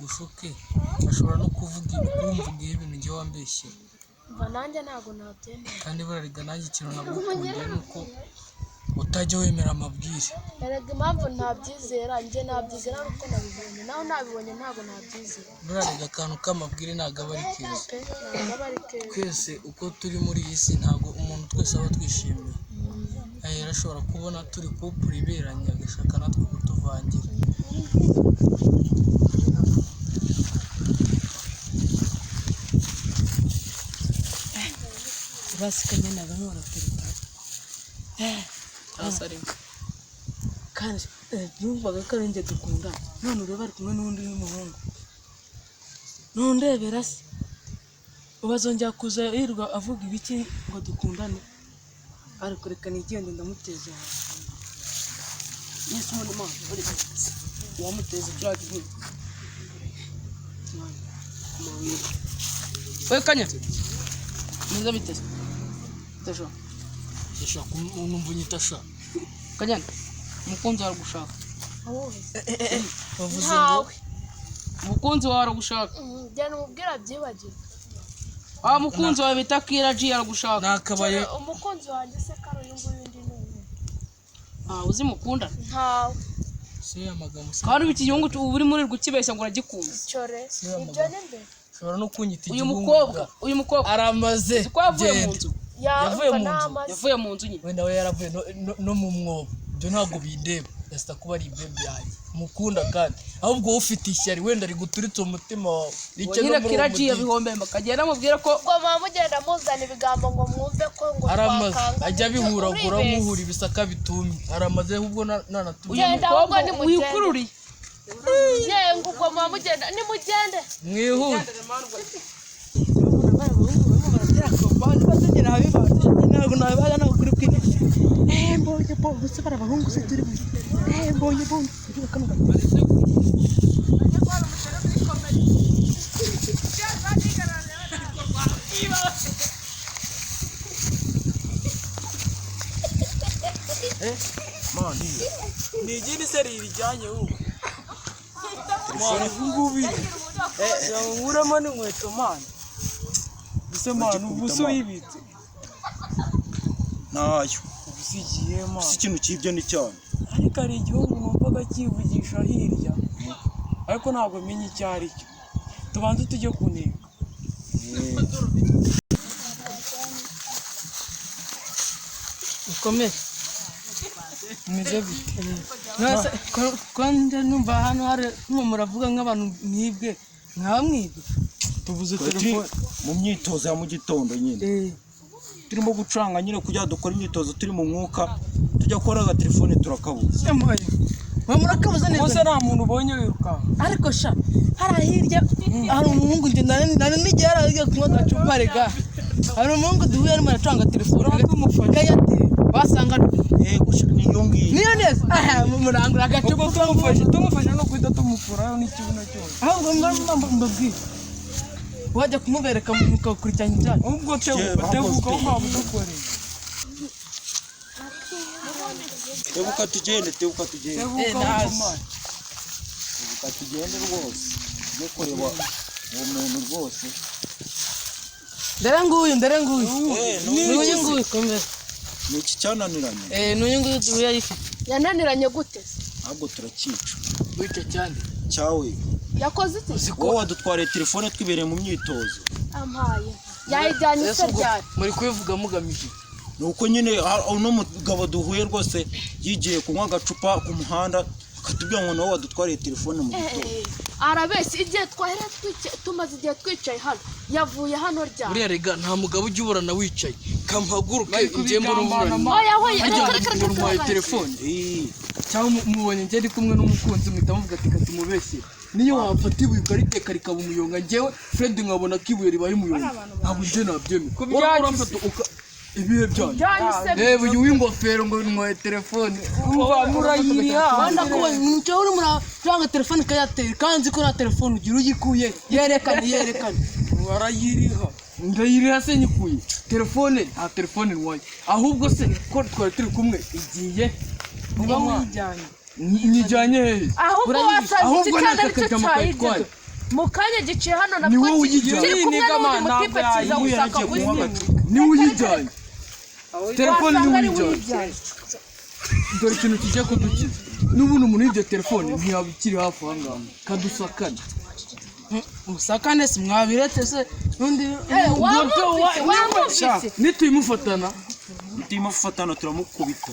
agushuke ashobora no kuvuga ibintu ngiye wambeshye mva nanjye ntago nabyemera kandi barariga nanjye ikintu nagukundiye nuko utajya wemera amabwire. erega impamvu ntabyizera njye nabyizera nuko nabibonye naho nabibonye ntago nabyizera. Barariga akantu k'amabwire ntago aba ari keza. Twese uko turi muri iyi si ntago umuntu twese aba twishimiye. Yarashobora kubona turi couple iberanye agashaka natwe kutuvangira. basikanye nabamora perita asari kandi yumvaga ko ari njye dukunda none ureba ari kumwe n'undi w'umuhungu nundebera se ubazongera kuza yirwa avuga ibiki ngo dukundane ariko reka nigende ndamuteza yesu umuntu mwana uri wamuteza cyane we kanya niza biteze tasho numva unyita kanyana umukunzi wawe gushaka bavuze ngo umukunzi wawe aragushaka njye numubwira byibagiwe mukunzi wawe bita Kiraji aragushaka nakabaye umukunzi wanjye se karo y'uyu ndi n'uyu uzi mukunda ntawe se amagambo kandi iki gihungu uri muri rwukibeshya ngo uragikunda cyore ibyo ni mbere ushobora no kunyita uyu mukobwa aramaze twavuye mu nzu yavuye mu nzu nyine wenda we yaravuye no mu mwobo ibyo ntabwo bindeba yasita kuba ari ibyo byanjye mukunda kandi ahubwo ufite ishyari wenda ari guturitse umutima wawe nyine Kiraji yabihombemba kagenda mubwira ko ngo mugenda muzana ibigambo ngo mwumve ko ngo aramaze ajya bihuragura muhura ibisaka bitumye aramaze ahubwo nanatuye uyu mukobwa wikururiye yengu ngo mugenda nimugende mwihute ntabwo nabibaga nawe kuri kwine mbonye bombo se barabahungu se turi mbonye bombo mani ni igini seri rijyanye ubu mani ngubi uramo n'inkweto mani ese mani ubuso yibitse nayo ubusigiye mani si ikintu cyibyo ni cyane ariko ari igihugu numvaga kivugisha hirya ariko ntabwo menye icyo ari cyo tubanze tujye kuneka ukomeye meze bite kandi numva hano hari muravuga nk'abantu mwibwe mwibwe tuvuze telefone mu myitozo ya mu gitondo nyine turimo gucanga nyine kugira dukora imyitozo turi mu mwuka tujya gukora agatelefone turakabuze murakabuze neza bose nta muntu ubonye wiruka ariko sha hari hirya hari umuhungu njye nari n'igihe yaragiye kunywa agacupa rega hari umuhungu duhuye arimo aracanga telefone gayatire basanga niyo ngiyo niyo neza murangura agacupa tumufashe no kwita tumukuraho n'ikibuno cyose ahubwo mbabwire wajya kumubereka mukakurikirana ibyaha ubwo tebuka waba udukoreye tebuka tugende tebuka tugende rwose tujye kureba uwo muntu rwose ndere nguyu nguyu komera ni iki cyananiranye n'uyu nguyu duhuye ayifite yananiranye gute ntabwo turakica wica cyane cyawe yakoze iki wowe wadutwariye telefone twibereye mu myitozo ampaye yayijyanye se ryari muri kubivuga mugamije nuko nyine uno mugabo duhuye rwose yigiye kunywa agacupa ku muhanda akatubwira ngo nawe wadutwariye telefone mu gitondo arabeshya igihe twahera tumaze igihe twicaye hano yavuye hano ryari buriya rega nta mugabo ujya uburana wicaye kampaguruke njye mbona uburana telefone cyangwa mubonye njye ndi kumwe n'umukunzi muhita muvuga ati katumubeshye niyo wafata ibuye ukariteka rikaba umuyonga njyewe Fred nkabona ko ibuye ribaye umuyonga ntabwo njye nabyemera ibihe byanyu reba uyu w'ingofero ngo ntwaye telefone murayiriha wanda ko nicyo uri muracanga telefone kayatera kandi ko na telefone ugira uyikuye yerekane warayiriha ndayiriha se nyikuye telefone nta telefone ntwaye ahubwo se ko twari turi kumwe igiye uba mwijyanye nyijyanye hehe ahubwo wasanze iki cyane aricyo cyayibye mukanya giciye hano na ni wowe uyijyanye ni wowe uyijyanye telefone ni wowe uyijyanye dore ikintu kijya kudukiza n'ubundi umuntu y'ibyo telefone ntiyaba ikiri hafi aha ngaha kadusakane musakane si mwabiretse se n'undi nituyimufatana turamukubita